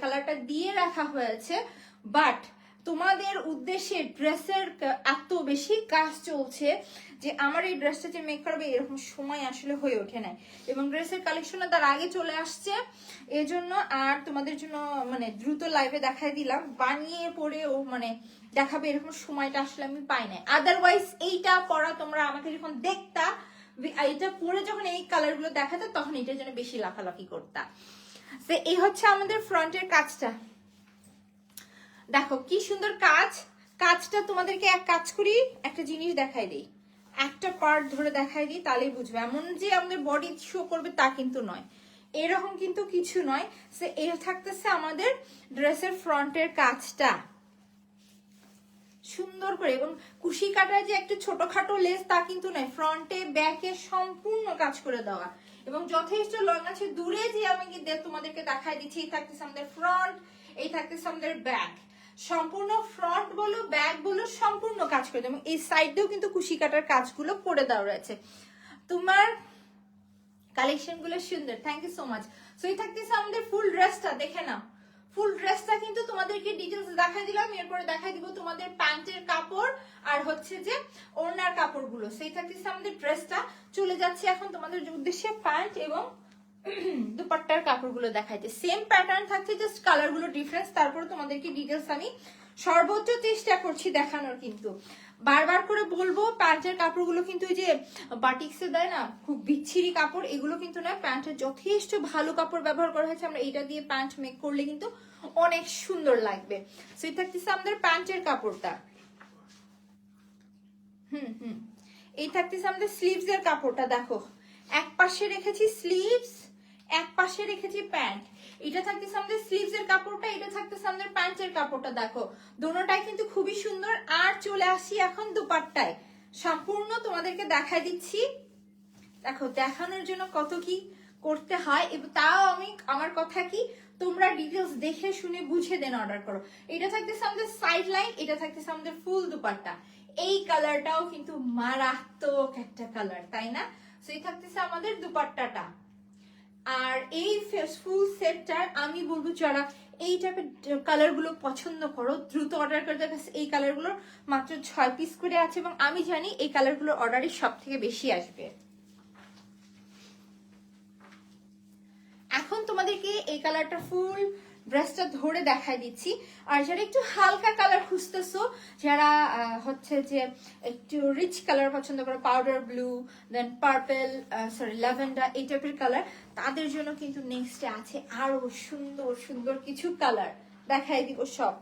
কালারটা দিয়ে রাখা হয়েছে, বাট তোমাদের উদ্দেশ্যে ড্রেসের এত বেশি কাজ চলছে যে আমার এই ড্রেসটা যে মেক করবে এরকম সময় আসলে হয়ে ওঠে না, এবং ড্রেসের কালেকশনটা তার আগে চলে আসছে, এজন্য আর তোমাদের জন্য মানে দ্রুত লাইভে দেখাই দিলাম। বানিয়ে পরে ও মানে দেখাবে এরকম সময়টা আসলে আমি পাই না। আদারওয়াইজ এইটা পরা তোমরা আমাকে যখন দেখতা, এটা পরে যখন এই কালার গুলো দেখাতো, তখন এটার জন্য বেশি লাফালাফি করতা। এই হচ্ছে আমাদের ফ্রন্টের কাজটা, দেখো কি সুন্দর কাজটা তোমাদেরকে এক কাজ করি, একটা জিনিস দেখাই দিই, একটা পার্ট ধরে দেখাই দিই, তাহলেই বুঝবে। এমন যে আমাদের বডি শো করবে তা কিন্তু নয়, এরকম কিন্তু কিছু নয়। এর থাকতেছে আমাদের ড্রেসের ফ্রন্টের কাজটা সুন্দর করে, এবং কুশি কাটার যে একটা ছোটখাটো লেস তা কিন্তু নয়, ফ্রন্টে ব্যাকে সম্পূর্ণ কাজ করে দেওয়া, এবং যথেষ্ট লং আছে। দূরে যে আমি তোমাদেরকে দেখাই দিচ্ছি, এই থাকতেছে আমাদের ফ্রন্ট, এই থাকতেছে আমাদের ব্যাক, সম্পূর্ণ ফ্রন্ট বলো ব্যাক বলো সম্পূর্ণ কাজ করে দেওয়া, এবং এই সাইডেও কিন্তু কুশি কাটার কাজগুলো করে দেওয়া রয়েছে। তোমার কালেকশন গুলো সুন্দর, thank you so much. So এই থাকতেছে আমাদের ফুল ড্রেসটা, দেখে নাও। ফুল ড্রেসটা কিন্তু তোমাদেরকে ডিটেলস দেখাই দিলাম, এরপরে দেখাই দিব তোমাদের প্যান্টের কাপড় আর হচ্ছে যে ওড়নার কাপড়গুলো। সেই থাকতেছে আমাদের ড্রেসটা। চলে যাচ্ছে এখন তোমাদের উদ্দেশ্যে প্যান্ট এবং দুপাট্টার কাপড়গুলো দেখাইতে। সেম প্যাটার্ন থাকছে, জাস্ট কালারগুলো ডিফারেন্স। তারপরে তোমাদেরকে ডিটেলস আমি সর্বোচ্চ চেষ্টা করছি দেখানোর, কিন্তু বারবার করে বলবো প্যান্টের কাপড়গুলো কিন্তু ওই যে বাটিক্সে দেয় না, খুব বিচ্ছিরি কাপড়, এগুলো কিন্তু না, প্যান্টের যথেষ্ট ভালো কাপড় ব্যবহার করা হয়েছে। আমরা এটা দিয়ে প্যান্ট মেক করলে কিন্তু অনেক সুন্দর লাগবে। সো এটা থাকতেছে আমাদের প্যান্টের কাপড়টা। এই থাকতেছে আমাদের স্লিভস এর কাপড়টা, দেখো এক পাশে রেখেছি স্লিভস, এক পাশে রেখেছি প্যান্ট। এটা থাকতেছে আমাদের স্লিভস এর কাপড়টা, এটা থাকতেছে আমাদের প্যান্টের কাপড়টা, দেখো দোনোটাই কিন্তু খুবই সুন্দর। আর চলে আসি এখন দুপাট্টায়, সম্পূর্ণ তোমাদেরকে দেখাই দিচ্ছি। দেখো দেখানোর জন্য কত কি করতে হয়, এবং তাও আমি আমার কথা কি, তোমরা ডিটেলস দেখে শুনে বুঝে দেন অর্ডার করো। এটা থাকতেছে আমাদের সাইড লাইন, এটা থাকতেছে আমাদের ফুল দুপাট্টা। এই কালারটাও কিন্তু মারাত্মক একটা কালার, তাই না? সো এই থাকতেছে আমাদের দুপাট্টাটা। আর এই ফুল সেটটার আমি বলবো যারা এই টাইপের কালার গুলো পছন্দ করো, দ্রুত অর্ডার করতে। এই কালার গুলোর মাত্র 6 পিস করে আছে, এবং আমি জানি এই কালার গুলোর অর্ডারই সব থেকে বেশি আসবে। এখন তোমাদেরকে এই কালারটা ফুল ড্রেসটা ধরে দেখাই দিচ্ছি। আর যারা একটু হালকা কালার খুঁজতেছো, যারা হচ্ছে যে একটু রিচ কালার পছন্দ করো, পাউডার ব্লু, দেন পার্পল, সরি ল্যাভেন্ডার, এই টাইপের কালার, তাদের জন্য কিন্তু নেক্সটে আছে আরো সুন্দর সুন্দর কিছু কালার, দেখাই দিব সব।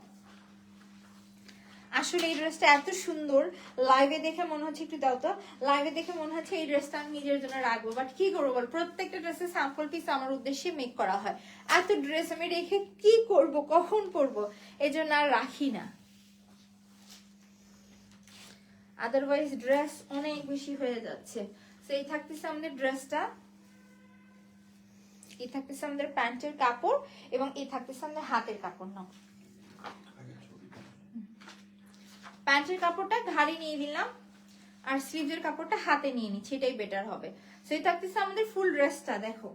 আসলে এই ড্রেসটা এত সুন্দর, লাইভে দেখে মনে হচ্ছে, একটু দাও তো, লাইভে দেখে মনে হচ্ছে এই ড্রেসটা আমি নিজের জন্য রাখবো, বাট কি করবো বল, প্রত্যেকটা ড্রেসের স্যাম্পল পিস আমার উদ্দেশ্যে মেক করা হয়। এত ড্রেস আমি রেখে কি করব, কখন পরবো, এই জন্য আর রাখি না। আদারওয়াইজ ড্রেস অনেক বেশি হয়ে যাচ্ছে। তো এই থাকতেছে আমাদের ড্রেসটা, এই থাকতেছে আমাদের প্যান্টের কাপড়, এবং এই থাকতেছে আমাদের হাতের কাপড়। নাও প্যান্টের কাপড়টা ঘাড়ি নিয়ে দিলাম, আর স্লিভের কাপড়টা হাতে নিয়ে নিচ্ছি, এটাই বেটার হবে। সো এই থাকতেছে আমাদের ফুল ড্রেসটা, দেখো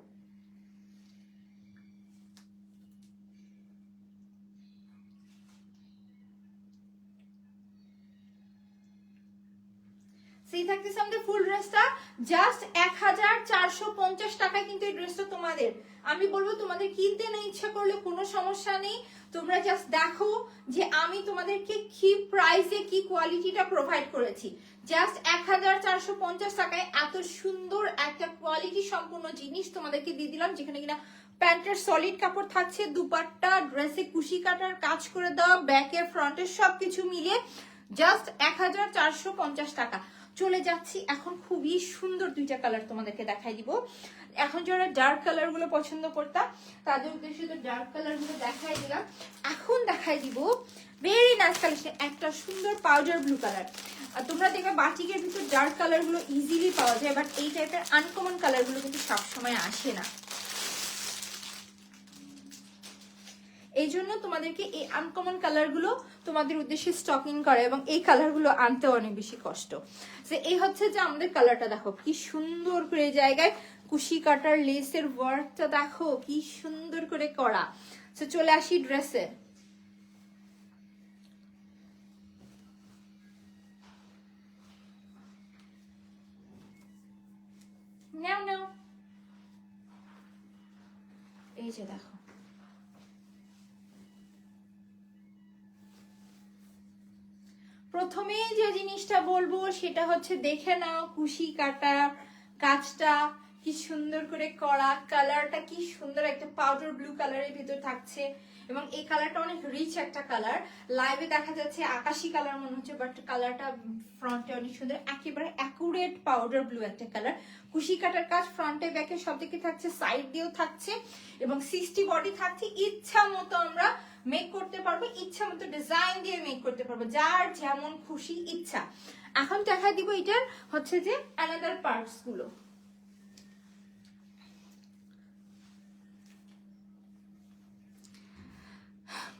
সেই থাকতেছে আমাদের ফুল ড্রেসটা। জাস্ট 1450 টাকায় কিন্তু এই ড্রেসটা তোমাদের। আমি বলবো তোমাদের কিনতে না ইচ্ছা করলে কোনো সমস্যা নেই, তোমরা জাস্ট দেখো যে আমি তোমাদেরকে কি প্রাইসে কি কোয়ালিটিটা প্রোভাইড করেছি। জাস্ট 1450 টাকায় এত সুন্দর একটা কোয়ালিটি সম্পূর্ণ জিনিস তোমাদেরকে দিয়ে দিলাম, যেখানে কিনা প্যান্টের সলিড কাপড় থাকছে, দুপাট্টা, ড্রেসে কুশি কাটার কাজ করে দেওয়া, ব্যাকের ফ্রন্টের সবকিছু মিলিয়ে জাস্ট 1450 টাকা। চলে যাচ্ছি এখন খুবই সুন্দর দুইটা কালার তোমাদেরকে দেখাই দিব। এখন যারা ডার্ক কালার গুলো পছন্দ করতাম তাদের উদ্দেশ্যে তো ডার্ক কালার গুলো দেখাই দিলাম। এখন দেখাই দিব ভেরি নাইস কালেকশন, একটা সুন্দর পাউডার ব্লু কালার। আর তোমরা দেখবে বাটিকের ভিতর ডার্ক কালার গুলো ইজিলি পাওয়া যায়, বাট এই টাইপের আনকমন কালার গুলো কিন্তু সবসময় আসে না। এই জন্য তোমাদেরকে এই আনকমন কালারগুলো তোমাদের উদ্দেশ্যে স্টকিং করা, এবং এই কালারগুলো আনতে অনেক বেশি কষ্ট। যে এই হচ্ছে যে আমাদের কালারটা দেখো কি সুন্দর করে জায়গায় কুশি কাটার লেসের ওয়ার্কটা দেখো কি সুন্দর করে করা। তো চলে আসি ড্রেসে। নাও নাও, এই যে দেখো প্রথমে যে জিনিসটা বলবো সেটা হচ্ছে দেখে নাও কুশি কাটা কাজটা কি সুন্দর করে করা, কালারটা কি সুন্দর একটা পাউডার ব্লু কালারের ভিতর থাকছে, এবং এই কালারটা অনেক রিচ একটা কালার। লাইভে দেখা যাচ্ছে আকাশি কালার মনে হচ্ছে, বাট কালারটা ফ্রন্টে অনেক সুন্দর, একেবারে অ্যাকুরেট পাউডার ব্লু একটা কালার। কুশি কাটার কাজ ফ্রন্টে ব্যাকে সব দিকে থাকছে, সাইড দিয়েও থাকছে, এবং 60 বডি থাকছে। ইচ্ছা মতো আমরা মেক করতে পারবো, ইচ্ছা মতো ডিজাইন দিয়ে মেক করতে পারবো, যার যেমন খুশি ইচ্ছা। এখন দেখা দিব এটার হচ্ছে যে অ্যানাদার পার্টস গুলো।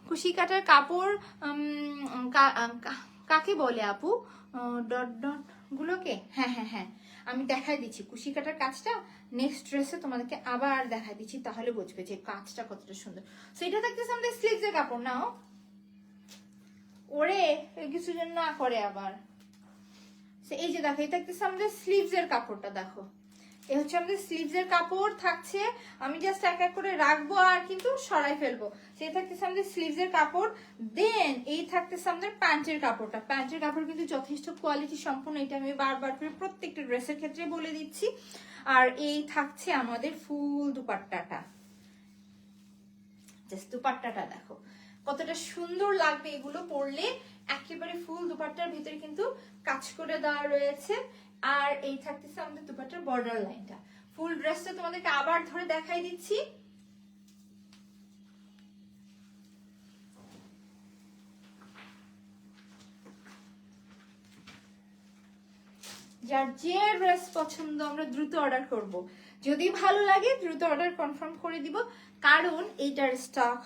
কুশি কাটার কাপড় কাকে বলে আপু? ডট ডট গুলোকে? হ্যাঁ হ্যাঁ হ্যাঁ, আমি দেখাই দিচ্ছি কুশি কাটার কাজটা নেক্সট ড্রেসে তোমাদেরকে আবার দেখাই দিচ্ছি, তাহলে বুঝবে যে কাজটা কতটা সুন্দর। সো এটা থাকতেছে আমাদের স্লিভসের কাপড়। নাও ওরে কিছু যেন না করে আবার। এই যে দেখো এটা থাকতেছে আমাদের স্লিভসের কাপড়টা, দেখো এই হচ্ছে আমাদের স্লিভসের কাপড় থাকছে। আমি জাস্ট এক এক করে রাখবো আর কিন্তু সরাই ফেলবো। সেই থাকতেছে আমাদের স্লিভসের কাপড়। দেন এই থাকতেছে আমাদের প্যান্টের কাপড়টা। প্যান্টের কাপড় কিন্তু যথেষ্ট কোয়ালিটি সম্পূর্ণ, এটা আমি বারবার করে প্রত্যেকটা ড্রেসের ক্ষেত্রে বলে দিচ্ছি। আর এই থাকছে আমাদের ফুল দুপাট্টাটা, জাস্ট দুপাট্টাটা দেখো কতটা সুন্দর লাগবে এগুলো পরলে। একেবারে ফুল দুপাট্টার ভিতরে কিন্তু কাজ করে দেওয়া রয়েছে। আর এই থাকতেছে আমাদের দুপাট্টার বর্ডার লাইনটা। ফুল ড্রেসটা তোমাদেরকে আবার ধরে দেখাই দিচ্ছি। যার যে ড্রেস পছন্দ আমরা দ্রুত অর্ডার করব, যদি ভালো লাগে দ্রুত অর্ডার কনফার্ম করে দিব, কারণ এইটার স্টক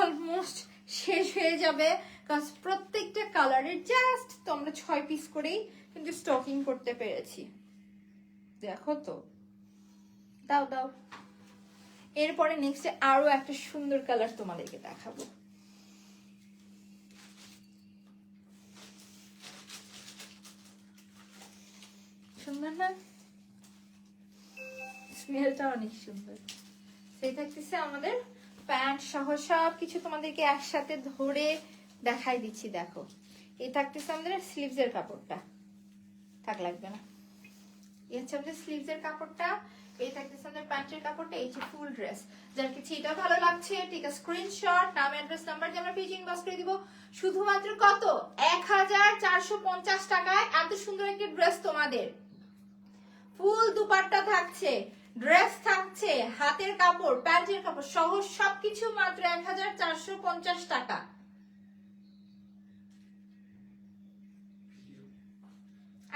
অলমোস্ট শেষ হয়ে যাবে। কারণ প্রত্যেকটা কালারের জাস্ট তো আমরা 6 পিস করেই কিন্তু স্টকিং করতে পেরেছি। দেখো তো, দাও দাও। এরপরে নেক্সটে আরো একটা সুন্দর কালার তোমাদেরকে দেখাবো। সুন্দর না? স্মেলটা অনেক সুন্দর। সেই থাকতেছে আমাদের প্যান্ট সহ সব কিছু তোমাদেরকে একসাথে ধরে দেখাই দিচ্ছি। দেখো এই থাকতেছে আমাদের স্লিভসের কাপড়টা, থাক লাগবে না। এই হচ্ছে আমাদের স্লিভসের কাপড়টা, এই থাকতেছে আমাদের প্যান্টের কাপড়টা, এই যে ফুল ড্রেস। যার কিছু এটা ভালো লাগছে ঠিক আছে, স্ক্রিনশট, নাম অ্যাড্রেস নাম্বার দিয়ে আমরা পেজ ইনবক্স করে দিব। শুধুমাত্র কত? 1450 টাকায় এত সুন্দর একটা ড্রেস তোমাদের। ফুল দুপাট্টা থাকছে, ড্রেস থাকছে, হাতের কাপড়, প্যান্টের কাপড় সহ সবকিছু মাত্র 1450 টাকা।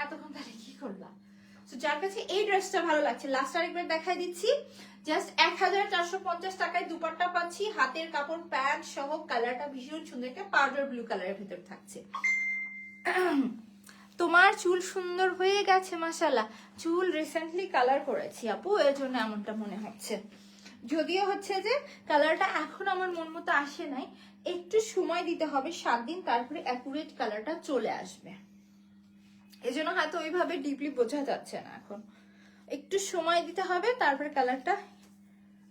এতক্ষণ তাহলে কি করলা? যার কাছে এই ড্রেসটা ভালো লাগছে, লাস্ট আরেকবার দেখাই দিচ্ছি। জাস্ট 1450 টাকায় দুপাট্টা পাচ্ছি, হাতের কাপড়, প্যান্ট সহ। কালারটা ভীষণ সুন্দর, একটা পাউডার ব্লু কালারের ভিতর থাকছে। তোমার চুল সুন্দর হয়ে গেছে মাশাআল্লাহ। চুল রিসেন্টলি কালার করেছি আপু, এর জন্য এমনটা মনে হচ্ছে। যদিও হচ্ছে যে কালারটা এখন আমার মন মতো আসে নাই, একটু সময় দিতে হবে 7 দিন, তারপরে অ্যাকুরেট কালারটা চলে আসবে। এজন্য হয়তো ওইভাবে ডিপলি বোঝা যাচ্ছে না, এখন একটু সময় দিতে হবে, তারপরে কালারটা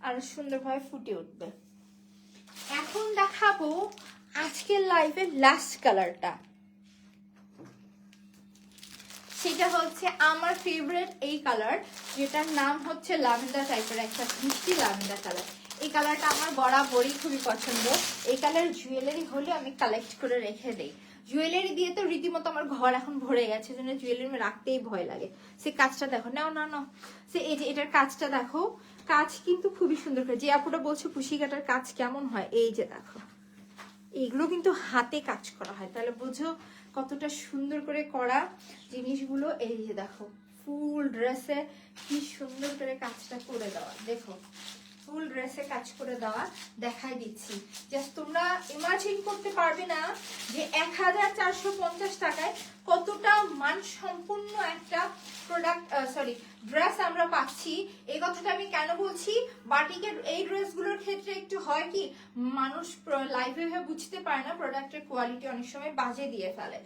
আরো সুন্দরভাবে ফুটে উঠবে। এখন দেখাবো আজকের লাইভের লাস্ট কালারটা, সেটা হচ্ছে আমার ফেভারিট এই কালার, যেটার নাম হচ্ছে লাভেন্ডার টাইপের একটা মিষ্টি লাভেন্ডার কালার। এই কালারটা আমার বরাবরই খুবই পছন্দ। এই কালার জুয়েলারি হলে আমি কালেক্ট করে রেখে দেই। জুয়েলারি দিয়ে তো রীতিমতো আমার ঘর এখন ভরে গেছে, জন্য জুয়েলারি রাখতেই ভয় লাগে। সে কাজটা দেখো, নাও না না, সে এই যে এটার কাজটা দেখো, কাজ কিন্তু খুবই সুন্দর করে। যে আপুটা বলছো কুশি কাটার কাজ কেমন হয়, এই যে দেখো এইগুলো কিন্তু হাতে কাজ করা হয়, তাহলে বোঝো কতটা সুন্দর করে করা জিনিসগুলো। এই যে দেখো ফুল ড্রেসে কি সুন্দর করে কাজটা করে দেওয়া, দেখো ফুল ড্রেসে কাজ করে দেওয়া। দেখাই দিচ্ছি, জাস্ট তোমরা ইমাজিন করতে পারবে না যে 1450 টাকায় কতটা মানসম্পন্ন একটা প্রোডাক্ট ড্রেস আমরা পাচ্ছি। এই কথাটা আমি কেন বলছি, বাটিকের এই ড্রেসগুলোর ক্ষেত্রে একটু হয় কি, মানুষ লাইভে বুঝতে পারে না, প্রোডাক্টের কোয়ালিটি অনেক সময় বাজে দিয়ে ফেলে।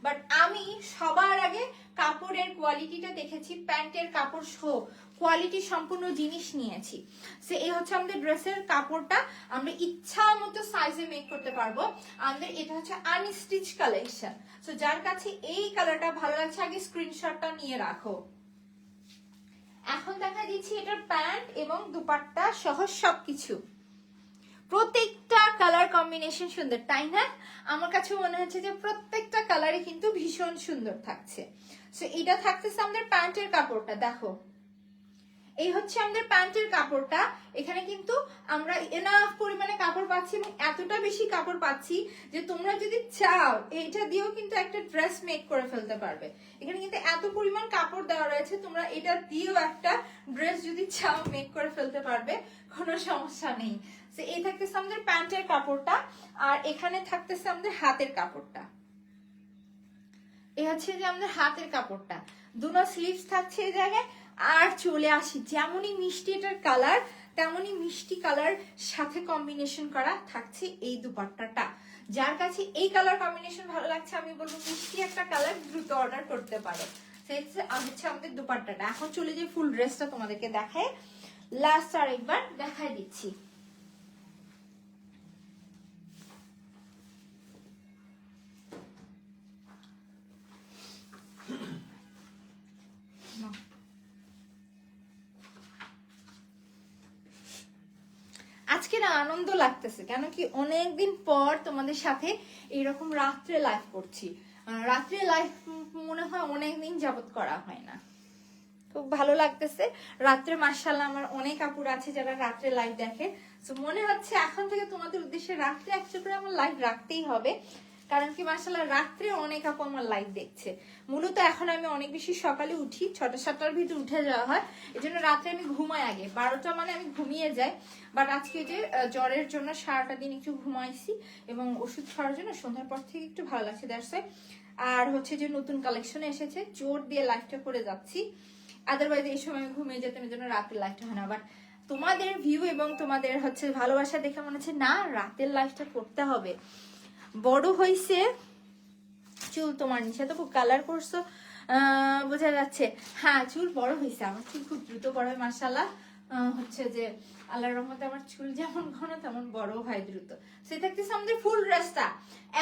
বাট আমি সবার আগে কাপড়ের কোয়ালিটিটা দেখেছি, প্যান্টের কাপড় সহ কোয়ালিটি সম্পূর্ণ জিনিস নিয়েছি। সো এই হচ্ছে আমাদের ড্রেসের কাপড়টা, আমরা ইচ্ছা মতো সাইজে মেক করতে পারবো। আমাদের এটা হচ্ছে আনস্টিচ কালেকশন। সো যার কাছে এই কালারটা ভালো লাগছে আগে স্ক্রিনশটটা নিয়ে রাখো। এখন দেখা দিচ্ছি এটার প্যান্ট এবং দুপাট্টা সহ সবকিছু। প্রত্যেকটা কালার কম্বিনেশন সুন্দর, তাই না? আমার কাছে মনে হচ্ছে যে প্রত্যেকটা কালারে কিন্তু ভীষণ সুন্দর থাকছে। সো এটা থাকতেছে আমাদের প্যান্টের কাপড়টা, দেখো এই হচ্ছে আমাদের প্যান্টের কাপড়টা। এখানে কিন্তু আমরা এনাফ পরিমাণে কাপড় পাচ্ছি এবং এতটা বেশি কাপড় পাচ্ছি যে তোমরা যদি চাও এইটা দিয়েও কিন্তু একটা ড্রেস মেক করে ফেলতে পারবে। এখানে কিন্তু এত পরিমাণ কাপড় দেওয়া রয়েছে, তোমরা এটা দিয়েও একটা ড্রেস যদি চাও মেক করে ফেলতে পারবে, কোনো সমস্যা নেই। তো এই থাকতেছে আমাদের প্যান্টের কাপড়টা, আর এখানে থাকতেছে আমাদের হাতের কাপড়টা। এই হচ্ছে যে আমাদের হাতের কাপড়টা, দুটো স্লিভস থাকছে এই জায়গায়। আর চলে আসি, যেমনই মিষ্টি এটার কালার তেমনই মিষ্টি কালার সাথে কম্বিনেশন করা থাকছে এই দুপাট্টাটা। যার কাছে এই কালার কম্বিনেশন ভালো লাগছে, আমি বলবো মিষ্টি একটা কালার দ্রুত অর্ডার করতে পারো। হচ্ছে আমাদের দুপাট্টাটা। এখন চলে যাই ফুল ড্রেসটা তোমাদেরকে দেখায়, লাস্ট আর একবার দেখাই দিচ্ছি। আজকে না আনন্দ লাগতেছে, কেন কি অনেকদিন পর তোমাদের সাথে এইরকম রাত্রে লাইভ করছি। রাত্রে লাইভ মনে হয় অনেকদিন যাবত করা হয় না, খুব ভালো লাগতেছে। রাত্রে মাশাআল্লাহ আমার অনেক আপুর আছে যারা রাত্রে লাইভ দেখে। তো মনে হচ্ছে এখন থেকে তোমাদের উদ্দেশ্যে রাত্রে একটা করে আমার লাইভ রাখতেই হবে, কারণ কি মাশাআল্লাহ রাত্রে অনেক আপু আমার লাইভ দেখছে। মূলত এখন আমি অনেক বেশি সকালে উঠি, 6টা-7টার ভিতরে উঠে যাওয়া হয়, এই জন্য রাত্রে আমি ঘুমাই আগে 12টা মানে আমি ঘুমিয়ে যাই। বাট আজকে যে জ্বরের জন্য সারাটা দিন একটু ঘুমাইছি এবং ওষুধ খাওয়ার জন্য সন্ধ্যার পর থেকে একটু ভালো লাগছে, দ্যাটস ওয়াই। আর হচ্ছে যে নতুন কালেকশনে এসেছে, জোর দিয়ে লাইভটা করে যাচ্ছি। আদারওয়াইজ এই সময় আমি ঘুমিয়ে যেতাম, এই জন্য রাতের লাইভটা হয় না। বাট তোমাদের ভিউ এবং তোমাদের হচ্ছে ভালোবাসা দেখে মনে হচ্ছে না রাতের লাইভটা করতে হবে। বড় হইছে চুল তোমার, নিচে তো খুব কালার করছো বোঝা যাচ্ছে। হ্যাঁ চুল বড় হয়েছে, আমার চুল খুব দ্রুত বড় হয় মাশাআল্লাহ। হচ্ছে যে আল্লাহর রহমতে আমার চুল যেমন ঘন তেমন বড় হয় দ্রুত। সেই থাকতেছে আমাদের ফুল ড্রেসটা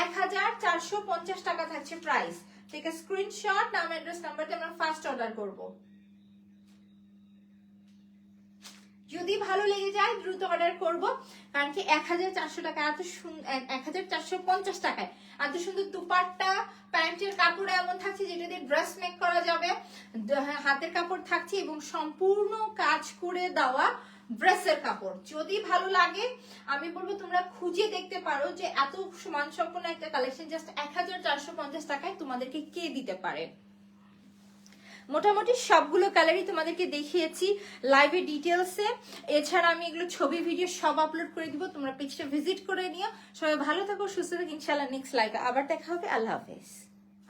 1450 টাকা থাকছে প্রাইস। ঠিক আছে, স্ক্রিনশট নাম অ্যাড্রেস নাম্বারতে আমরা ফার্স্ট অর্ডার করব। যদি ভালো লেগে যায় দ্রুত অর্ডার করব, কারণ কি 1400 টাকা এত 1450 টাকায় এত সুন্দর দুপাট্টা প্যান্টের কাপড় এমন থাকছে যেটা দিয়ে ড্রেস মেক করা যাবে, হাতের কাপড় থাকছে এবং সম্পূর্ণ কাজ করে দেওয়া ড্রেসের কাপড়। যদি ভালো লাগে আমি বলবো তোমরা খুঁজে দেখতে পারো যে এত মানসম্পন্ন একটা কালেকশন জাস্ট 1450 টাকায় তোমাদেরকে কে দিতে পারে। মোটামুটি সবগুলো কালারই তোমাদেরকে দেখিয়েছি লাইভে ডিটেলসে। এছাড়া আমি এগুলো ছবি ভিডিও সব আপলোড করে দিব, তোমরা পেজটা ভিজিট করে নিও। সবাই ভালো থাকো, সুস্থ থাকো, ইনশাআল্লাহ নেক্সট লাইভে আবার দেখা হবে। আল্লাহ হাফেজ।